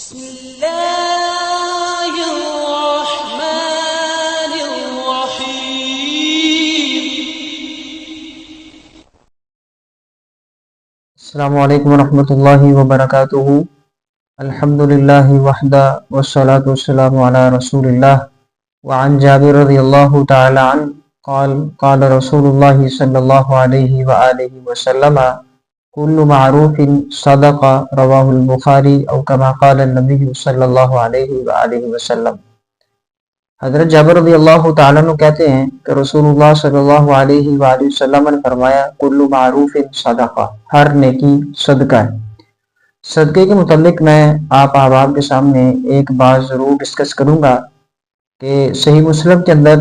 بسم الله الرحمن الرحيم. السلام علیکم ورحمۃ اللہ وبرکاتہ. الحمد للہ وحدہ والصلاة والسلام علی رسول اللہ. وعن جابر رضی اللہ تعالی عنہ قال قال رسول اللہ صلی اللہ علیہ وآلہ وسلم کل معروف صدقہ رواہ البخاری او کما قال النبی صلی اللہ علیہ وآلہ وسلم. حضرت جابر رضی اللہ تعالیٰ عنہ کہتے ہیں کہ رسول اللہ صلی اللہ علیہ وآلہ وسلم نے فرمایا کل معروف صدقہ، ہر نیکی صدقہ ہے. صدقے کے متعلق میں آپ احباب کے سامنے ایک بات ضرور ڈسکس کروں گا کہ صحیح مسلم کے اندر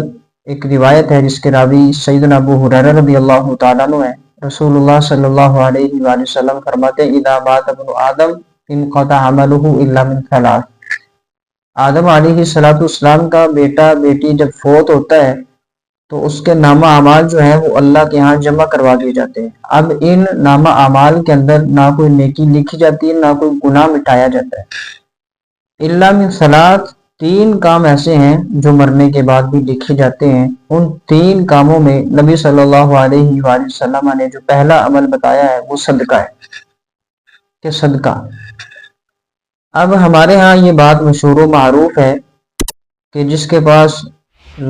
ایک روایت ہے جس کے راوی سیدنا ابو ہریرہ رضی اللہ تعالیٰ عنہ ہے. رسول اللہ صلی اللہ علیہ وآلہ وسلم فرماتے ہیں اذا مات ابن آدم انقطع عملہ الا من ثلاث. آدم علیہ السلام کا بیٹا بیٹی جب فوت ہوتا ہے تو اس کے نامہ اعمال جو ہیں وہ اللہ کے ہاں جمع کروا دیے جاتے ہیں. اب ان نامہ اعمال کے اندر نہ کوئی نیکی لکھی جاتی ہے نہ کوئی گناہ مٹایا جاتا ہے الا من ثلاث. تین کام ایسے ہیں جو مرنے کے بعد بھی لکھے جاتے ہیں. ان تین کاموں میں نبی صلی اللہ علیہ وآلہ وسلم نے جو پہلا عمل بتایا ہے وہ صدقہ ہے کہ صدقہ. اب ہمارے ہاں یہ بات مشہور و معروف ہے کہ جس کے پاس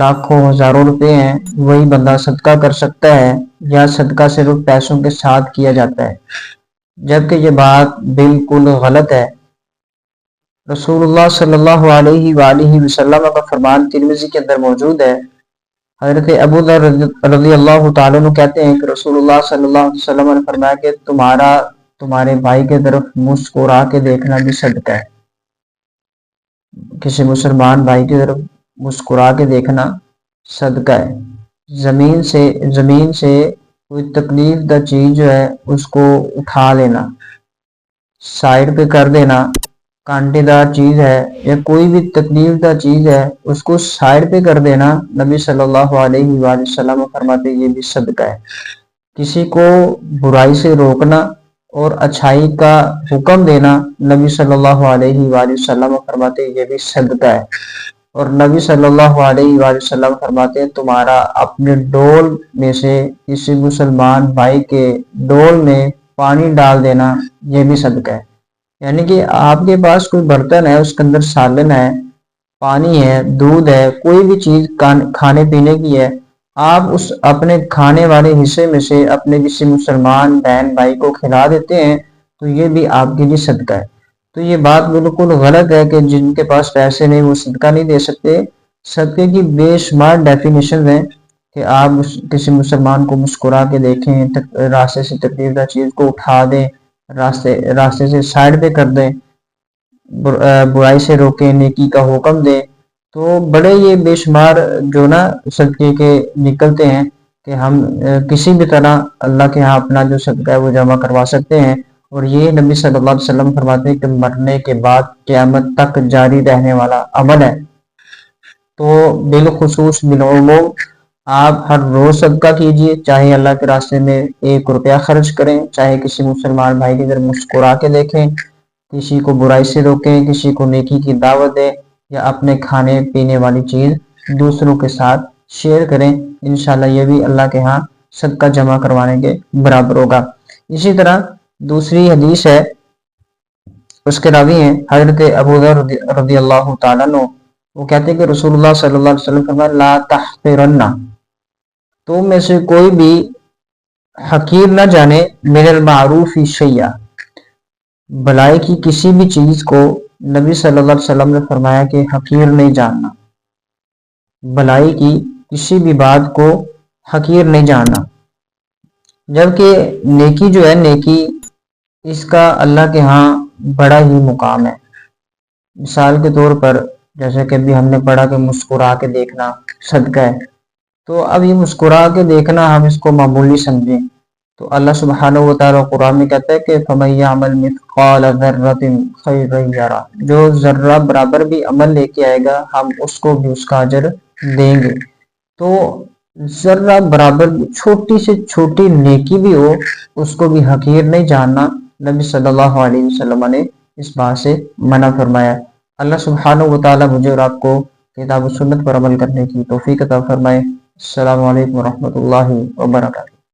لاکھوں ہزاروں روپے ہیں وہی بندہ صدقہ کر سکتا ہے یا صدقہ صرف پیسوں کے ساتھ کیا جاتا ہے، جبکہ یہ بات بالکل غلط ہے. رسول اللہ صلی اللہ علیہ وآلہ وسلم کا فرمان ترمذی کے اندر موجود ہے. حضرت ابو ذر رضی اللہ تعالیٰ عنہ کہتے ہیں کہ رسول اللہ صلی اللہ علیہ وسلم نے فرمایا کہ تمہارے بھائی کی طرف مسکرا کے دیکھنا بھی صدقہ ہے. کسی مسلمان بھائی کی طرف مسکرا کے دیکھنا صدقہ ہے. زمین سے کوئی تکلیف دہ چیز جو ہے اس کو اٹھا لینا، سائڈ پہ کر دینا. کانٹے دار چیز ہے یا کوئی بھی تکلیف دہ چیز ہے اس کو سائڈ پہ کر دینا، نبی صلی اللہ علیہ وآلہ وسلم فرماتے یہ بھی صدقہ ہے. کسی کو برائی سے روکنا اور اچھائی کا حکم دینا، نبی صلی اللہ علیہ وآلہ وسلم فرماتے یہ بھی صدقہ ہے. اور نبی صلی اللہ علیہ وآلہ وسلم فرماتے ہیں تمہارا اپنے ڈول میں سے کسی مسلمان بھائی کے ڈول میں پانی ڈال دینا یہ بھی صدقہ ہے. یعنی کہ آپ کے پاس کوئی برتن ہے، اس کے اندر سالن ہے، پانی ہے، دودھ ہے، کوئی بھی چیز کھانے پینے کی ہے، آپ اس اپنے کھانے والے حصے میں سے اپنے کسی مسلمان بہن بھائی کو کھلا دیتے ہیں تو یہ بھی آپ کے لیے صدقہ ہے. تو یہ بات بالکل غلط ہے کہ جن کے پاس پیسے نہیں وہ صدقہ نہیں دے سکتے. صدقے کی بے شمار ڈیفینیشن ہیں کہ آپ کسی مسلمان کو مسکرا کے دیکھیں، راستے سے تکلیف دہ چیز کو اٹھا دیں، راستے سے سائڈ پہ کر دیں، برائی سے روکیں، نیکی کا حکم دیں. تو بڑے یہ بے شمار جو نا صدقے کے نکلتے ہیں کہ ہم کسی بھی طرح اللہ کے ہاں اپنا جو صدقہ ہے وہ جمع کروا سکتے ہیں. اور یہ نبی صلی اللہ علیہ وسلم فرماتے ہیں کہ مرنے کے بعد قیامت تک جاری رہنے والا عمل ہے. تو بالخصوص بالعموم آپ ہر روز صدقہ کیجئے، چاہے اللہ کے راستے میں 1 روپیہ خرچ کریں، چاہے کسی مسلمان بھائی کی طرف مسکرا کے دیکھیں، کسی کو برائی سے روکیں، کسی کو نیکی کی دعوت دیں، یا اپنے کھانے پینے والی چیز دوسروں کے ساتھ شیئر کریں. انشاءاللہ یہ بھی اللہ کے ہاں صدقہ جمع کروانے کے برابر ہوگا. اسی طرح دوسری حدیث ہے، اس کے راوی ہیں حضرت ابو ذر رضی اللہ تعالیٰ عنہ. وہ کہتے ہیں کہ رسول اللہ صلی اللہ علیہ وسلم فرمایا لا تحقرن، تم میں سے کوئی بھی حقیر نہ جانے من المعروف شیئا، بھلائی کی کسی بھی چیز کو. نبی صلی اللہ علیہ وسلم نے فرمایا کہ حقیر نہیں جاننا، بھلائی کی کسی بھی بات کو حقیر نہیں جاننا. جبکہ نیکی جو ہے، نیکی اس کا اللہ کے ہاں بڑا ہی مقام ہے. مثال کے طور پر جیسے کہ ابھی ہم نے پڑھا کہ مسکرا کے دیکھنا صدقہ ہے. تو اب یہ مسکرا کے دیکھنا ہم اس کو معمولی سمجھیں تو اللہ سبحانہ و تعالیٰ قرآن میں کہتا ہے کہ فَمَن يَعْمَلْ مِثْقَالَ ذَرَّةٍ خَيْرًا يَرَهُ، جو ذرہ برابر بھی عمل لے کے آئے گا ہم اس کو بھی اس کا اجر دیں گے. تو ذرہ برابر چھوٹی سے چھوٹی نیکی بھی ہو اس کو بھی حقیر نہیں جاننا. نبی صلی اللہ علیہ وسلم نے اس بات سے منع فرمایا۔ اللہ سبحانہ و تعالی مجھے اور آپ کو کتاب و سنت پر عمل کرنے کی توفیق عطا فرمائے۔ السلام علیکم ورحمۃ اللہ وبرکاتہ۔